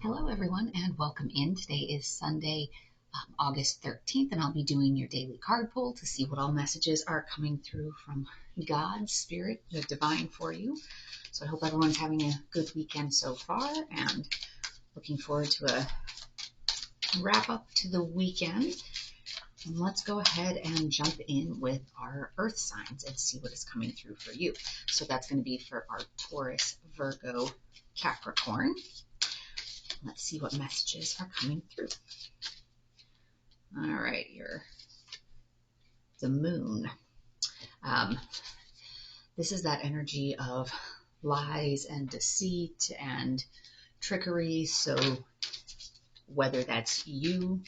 Hello, everyone, and welcome in. Today is Sunday, August 13th, and I'll be doing your daily card pull to see what all messages are coming through from God, Spirit, the Divine for you. So I hope everyone's having a good weekend so far and looking forward to a wrap up to the weekend. And let's go ahead and jump in with our earth signs and see what is coming through for you. So that's going to be for our Taurus, Virgo, Capricorn. Let's see what messages are coming through. All right, the moon. This is that energy of lies and deceit and trickery. So whether that's you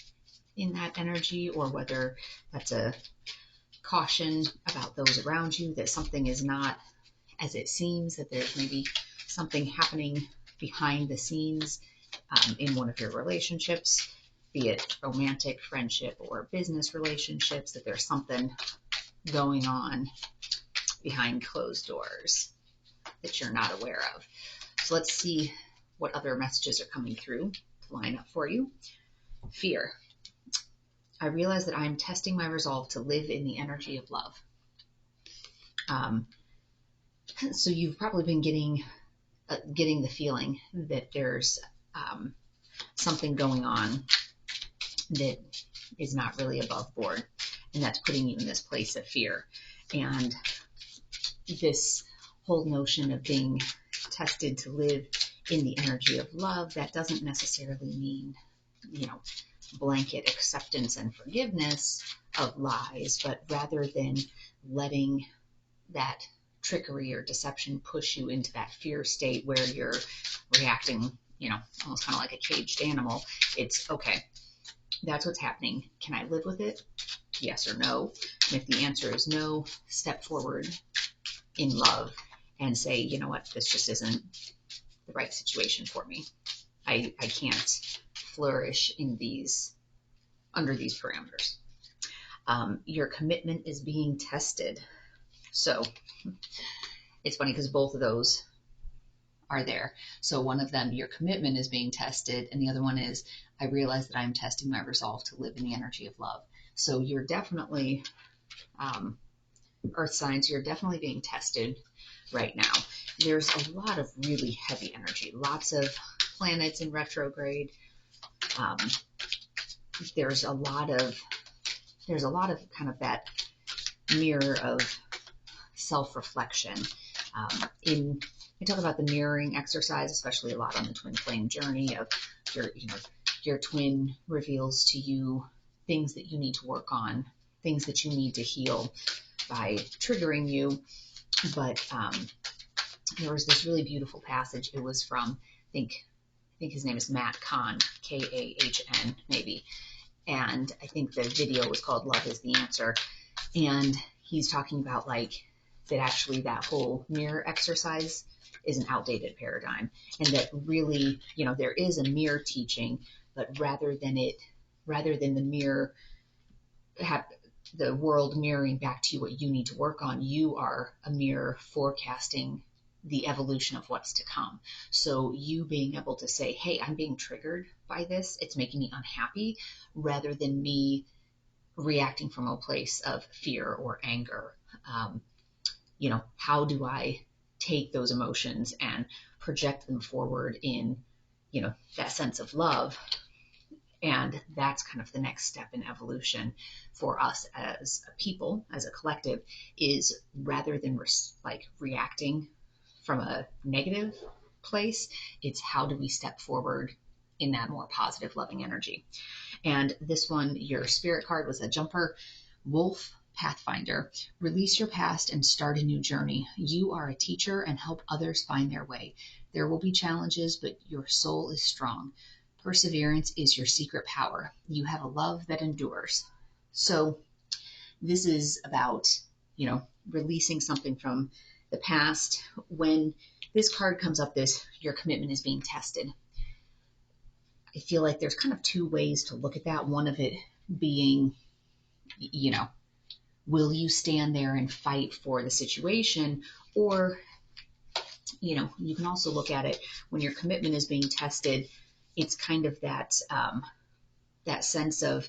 in that energy or whether that's a caution about those around you that something is not as it seems, that there's maybe something happening behind the scenes in one of your relationships, be it romantic, friendship, or business relationships, that there's something going on behind closed doors that you're not aware of. So let's see what other messages are coming through to line up for you. Fear. I realize that I'm testing my resolve to live in the energy of love. So you've probably been getting the feeling that there's something going on that is not really above board, and that's putting you in this place of fear. And this whole notion of being tested to live in the energy of love, that doesn't necessarily mean, blanket acceptance and forgiveness of lies, but rather than letting that trickery or deception push you into that fear state where you're reacting, almost kind of like a caged animal. It's okay. That's what's happening. Can I live with it? Yes or no? And if the answer is no, step forward in love and say, you know what, this just isn't the right situation for me. I can't flourish under these parameters. Your commitment is being tested. So it's funny because both of those are there. So one of them, your commitment is being tested, and the other one is, I realize that I'm testing my resolve to live in the energy of love. So you're definitely, earth signs, you're definitely being tested right now. There's a lot of really heavy energy, lots of planets in retrograde. There's a lot of kind of that mirror of self-reflection. I talk about the mirroring exercise, especially a lot on the twin flame journey of your twin reveals to you things that you need to work on, things that you need to heal by triggering you. But there was this really beautiful passage. It was from, I think his name is Matt Kahn, Kahn, maybe. And I think the video was called Love is the Answer. And he's talking about that actually that whole mirror exercise is an outdated paradigm, and that really, there is a mirror teaching, but rather than the mirror have the world mirroring back to you what you need to work on, you are a mirror forecasting the evolution of what's to come. So you being able to say, hey, I'm being triggered by this, it's making me unhappy, rather than me reacting from a place of fear or anger. How do I take those emotions and project them forward in, that sense of love? And that's kind of the next step in evolution for us as a people, as a collective, is rather than reacting from a negative place, it's how do we step forward in that more positive, loving energy. And this one, your spirit card was a jumper, wolf, Pathfinder. Release your past and start a new journey. You are a teacher and help others find their way. There will be challenges, but your soul is strong. Perseverance is your secret power. You have a love that endures. So this is about, releasing something from the past. When this card comes up, your commitment is being tested. I feel like there's kind of two ways to look at that. One of it being, will you stand there and fight for the situation? Or, you can also look at it when your commitment is being tested, it's kind of that sense of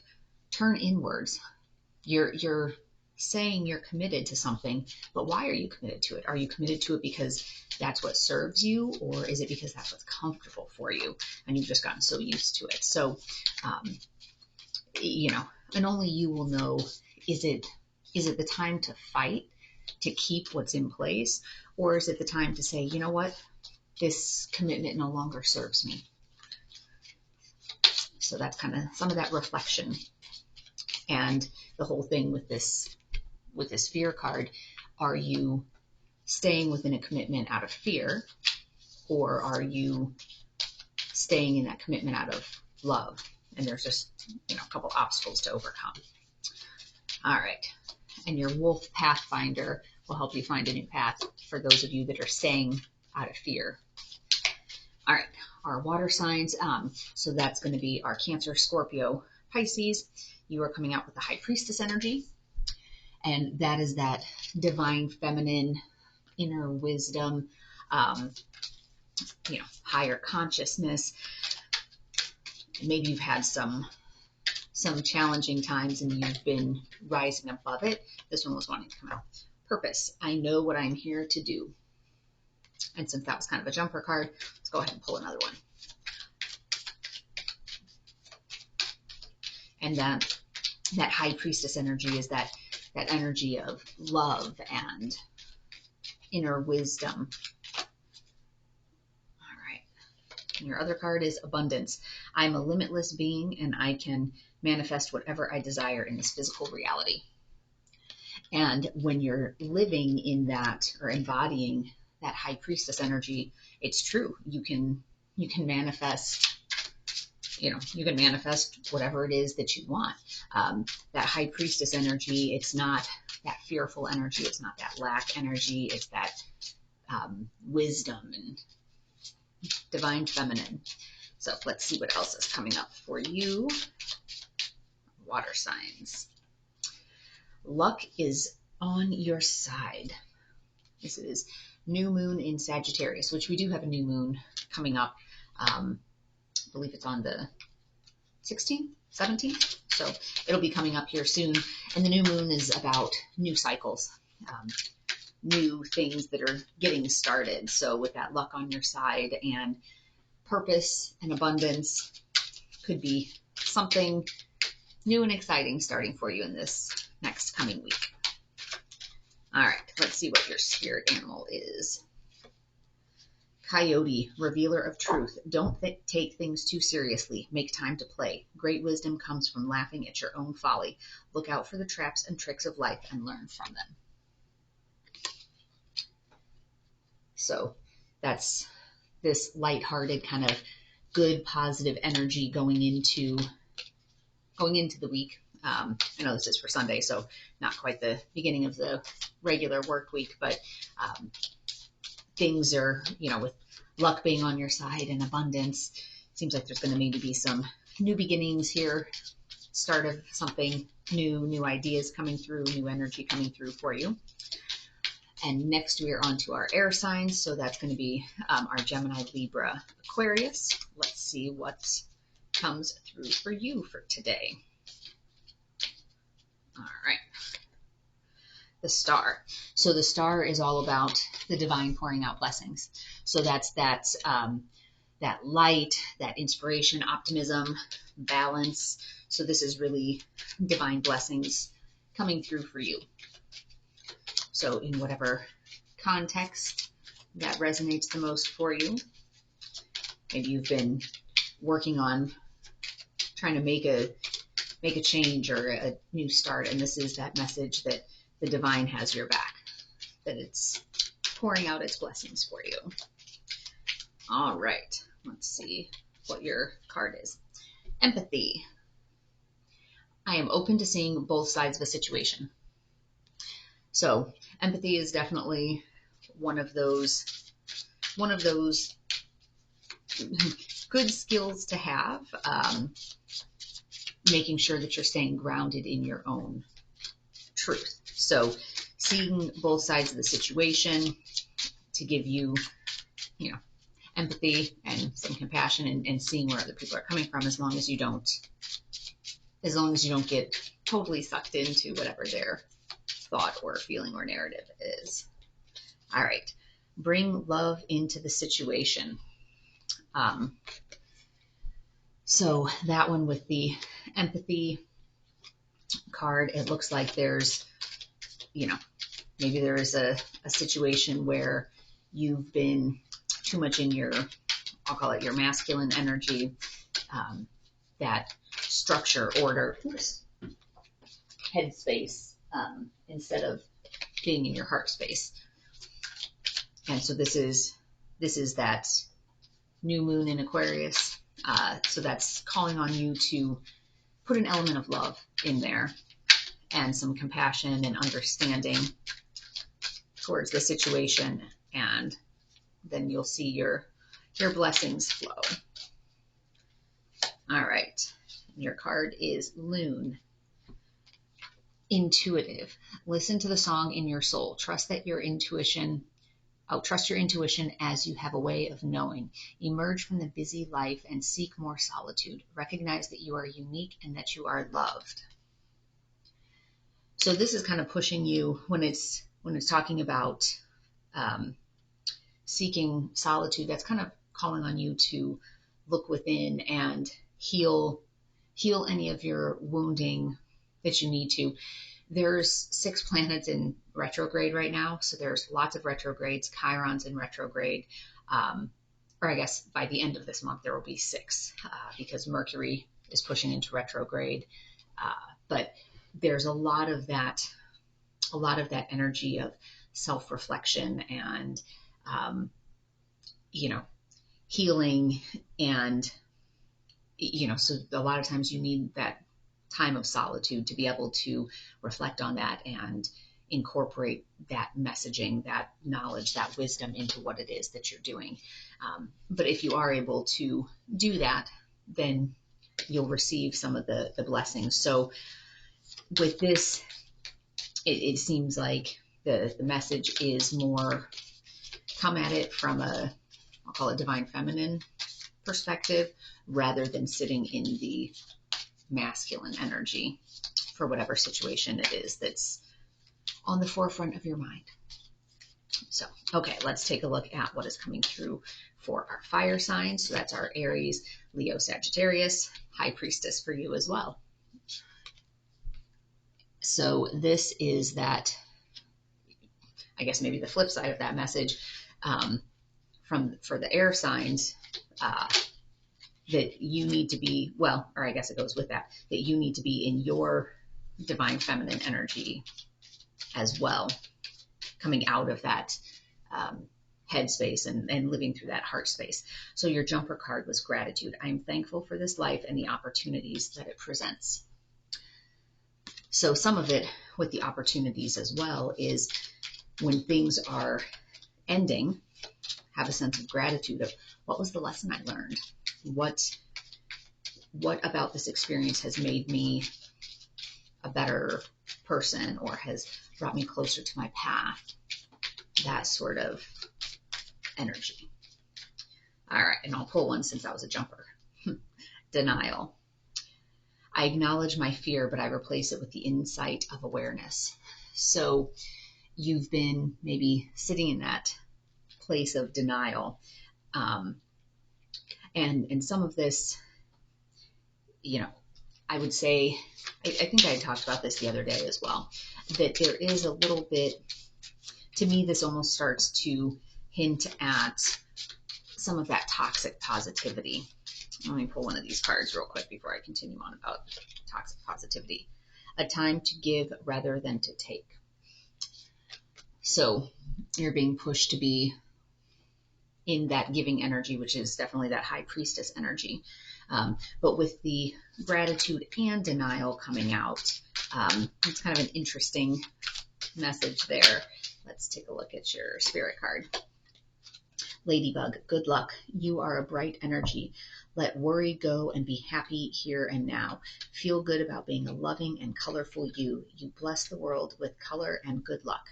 turn inwards. You're saying you're committed to something, but why are you committed to it? Are you committed to it because that's what serves you, or is it because that's what's comfortable for you and you've just gotten so used to it? So, you know, and only you will know, is it the time to fight to keep what's in place, or is it the time to say, you know what, this commitment no longer serves me? So that's kind of some of that reflection. And the whole thing with this fear card, are you staying within a commitment out of fear, or are you staying in that commitment out of love? And there's just, you know, a couple obstacles to overcome. All right. And your wolf pathfinder will help you find a new path for those of you that are staying out of fear. All right. Our water signs. So that's going to be our Cancer, Scorpio, Pisces. You are coming out with the High Priestess energy. And that is that divine feminine inner wisdom, you know, higher consciousness. Maybe you've had some challenging times and you've been rising above it. This one was wanting to come out. Purpose. I know what I'm here to do. And since that was kind of a jumper card, let's go ahead and pull another one. And that High Priestess energy is that energy of love and inner wisdom. All right. And your other card is abundance. I'm a limitless being and I can manifest whatever I desire in this physical reality. And when you're living in that, or embodying that High Priestess energy, it's true. You can manifest, you know, you can manifest whatever it is that you want. That High Priestess energy, it's not that fearful energy. It's not that lack energy. It's that wisdom and divine feminine. So let's see what else is coming up for you. Water signs. Luck is on your side. This is new moon in Sagittarius, which we do have a new moon coming up. I believe it's on the 16th, 17th. So it'll be coming up here soon. And the new moon is about new cycles, new things that are getting started. So with that luck on your side and purpose and abundance, could be something new and exciting starting for you in this next coming week. All right, let's see what your spirit animal is. Coyote, revealer of truth. Don't take things too seriously. Make time to play. Great wisdom comes from laughing at your own folly. Look out for the traps and tricks of life and learn from them. So that's this lighthearted kind of good, positive energy going into the week. I know this is for Sunday, so not quite the beginning of the regular work week, but things are, you know, with luck being on your side and abundance, seems like there's going to maybe be some new beginnings here, start of something new ideas coming through, new energy coming through for you. And next we are on to our air signs. So that's going to be our Gemini, Libra, Aquarius. Let's see what comes through for you for today. All right. The star. So the star is all about the divine pouring out blessings. So that's that light, that inspiration, optimism, balance. So this is really divine blessings coming through for you. So in whatever context that resonates the most for you, maybe you've been working on trying to make a change or a new start, and this is that message that the divine has your back, that it's pouring out its blessings for you. All right, let's see what your card is. Empathy. I am open to seeing both sides of a situation. So empathy is definitely one of those good skills to have, making sure that you're staying grounded in your own truth. So seeing both sides of the situation to give you, empathy and some compassion, and seeing where other people are coming from, as long as you don't get totally sucked into whatever their thought or feeling or narrative is. All right. Bring love into the situation. So that one with the empathy card, it looks like there's, maybe there's a situation where you've been too much in your, I'll call it your masculine energy, that structure, order, headspace, instead of being in your heart space. And so this is that new moon in Aquarius. So that's calling on you to put an element of love in there and some compassion and understanding towards the situation, and then you'll see your blessings flow. All right. Your card is Loon. Intuitive. Listen to the song in your soul. Trust your intuition as you have a way of knowing. Emerge from the busy life and seek more solitude. Recognize that you are unique and that you are loved. So this is kind of pushing you when it's talking about seeking solitude. That's kind of calling on you to look within and heal any of your wounding that you need to. There's 6 planets in retrograde right now, so there's lots of retrogrades. Chiron's in retrograde, or I guess by the end of this month there will be 6, because Mercury is pushing into retrograde. But there's a lot of that energy of self-reflection and healing, and so a lot of times you need that time of solitude to be able to reflect on that and incorporate that messaging, that knowledge, that wisdom into what it is that you're doing. But if you are able to do that, then you'll receive some of the blessings. So with this, it seems like the message is more come at it from I'll call it divine feminine perspective, rather than sitting in the masculine energy for whatever situation it is that's on the forefront of your mind. So, okay, let's take a look at what is coming through for our fire signs. So that's our Aries, Leo, Sagittarius, High Priestess for you as well. So this is that, I guess maybe the flip side of that message, for the air signs, that you need to be, or I guess it goes with that you need to be in your divine feminine energy as well, coming out of that headspace and living through that heart space. So your jumper card was gratitude. I am thankful for this life and the opportunities that it presents. So some of it with the opportunities as well is when things are ending, have a sense of gratitude of what was the lesson I learned? What about this experience has made me a better person or has brought me closer to my path? That sort of energy. All right, and I'll pull one since I was a jumper. Denial. I acknowledge my fear, but I replace it with the insight of awareness. So you've been maybe sitting in that place of denial. And some of this, I would say, I think I talked about this the other day as well, that there is a little bit, to me, this almost starts to hint at some of that toxic positivity. Let me pull one of these cards real quick before I continue on about toxic positivity. A time to give rather than to take. So you're being pushed to be in that giving energy, which is definitely that high priestess energy. But with the gratitude and denial coming out, it's kind of an interesting message there. Let's take a look at your spirit card. Ladybug, good luck. You are a bright energy. Let worry go and be happy here and now. Feel good about being a loving and colorful you. You bless the world with color and good luck.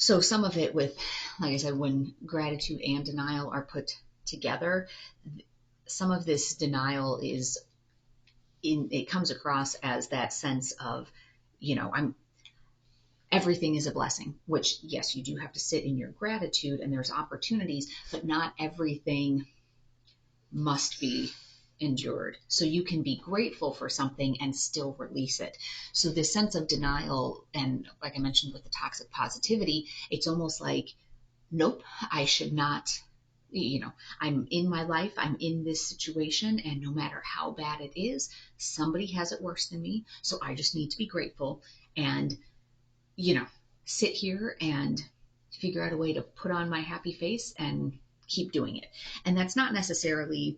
So some of it with, like I said, when gratitude and denial are put together, some of this denial is it comes across as that sense of, I'm everything is a blessing, which yes, you do have to sit in your gratitude and there's opportunities, but not everything must be endured. So you can be grateful for something and still release it. So this sense of denial, and like I mentioned with the toxic positivity, it's almost like, nope, I should not, I'm in my life, I'm in this situation, and no matter how bad it is, somebody has it worse than me. So I just need to be grateful and, you know, sit here and figure out a way to put on my happy face and keep doing it. And that's not necessarily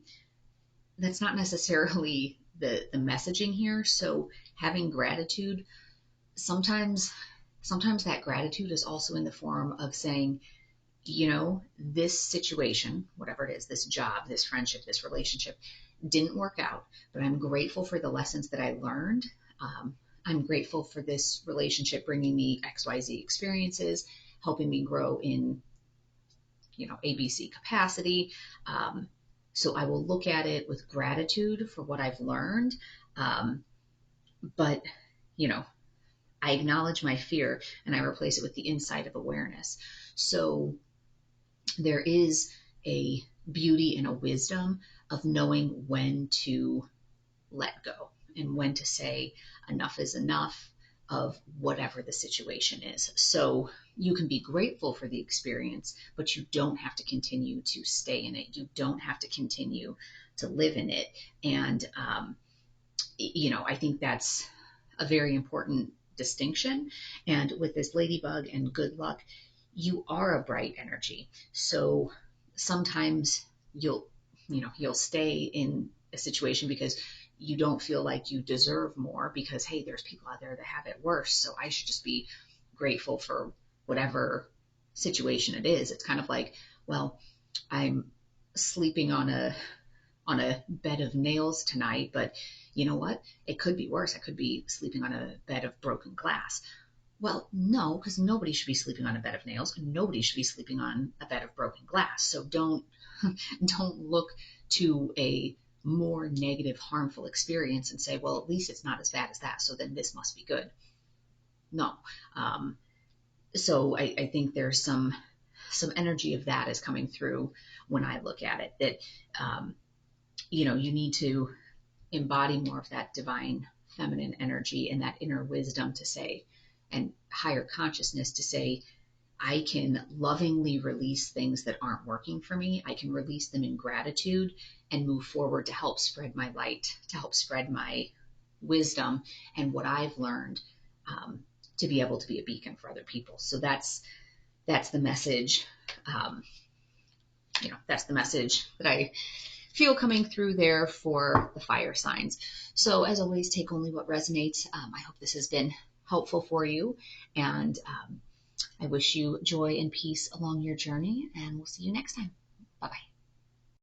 the messaging here. So having gratitude, sometimes that gratitude is also in the form of saying, this situation, whatever it is, this job, this friendship, this relationship didn't work out, but I'm grateful for the lessons that I learned. I'm grateful for this relationship bringing me XYZ experiences, helping me grow in, ABC capacity. So I will look at it with gratitude for what I've learned. But, I acknowledge my fear and I replace it with the insight of awareness. So there is a beauty and a wisdom of knowing when to let go and when to say enough is enough of whatever the situation is. So you can be grateful for the experience, but you don't have to continue to stay in it. You don't have to continue to live in it. And, I think that's a very important distinction. And with this ladybug and good luck, you are a bright energy. So sometimes you'll stay in a situation because you don't feel like you deserve more because, hey, there's people out there that have it worse. So I should just be grateful for whatever situation it is. It's kind of like, well, I'm sleeping on a bed of nails tonight, but you know what? It could be worse. I could be sleeping on a bed of broken glass. Well, no, because nobody should be sleeping on a bed of nails. Nobody should be sleeping on a bed of broken glass. So don't look to a more negative, harmful experience and say, well, at least it's not as bad as that, so then this must be good. No. So I think there's some energy of that is coming through when I look at it, that you need to embody more of that divine feminine energy and that inner wisdom to say, and higher consciousness to say, I can lovingly release things that aren't working for me. I can release them in gratitude and move forward to help spread my light, to help spread my wisdom and what I've learned, to be able to be a beacon for other people. So that's the message. That's the message that I feel coming through there for the fire signs. So as always, take only what resonates. I hope this has been helpful for you, and I wish you joy and peace along your journey, and we'll see you next time. Bye-bye.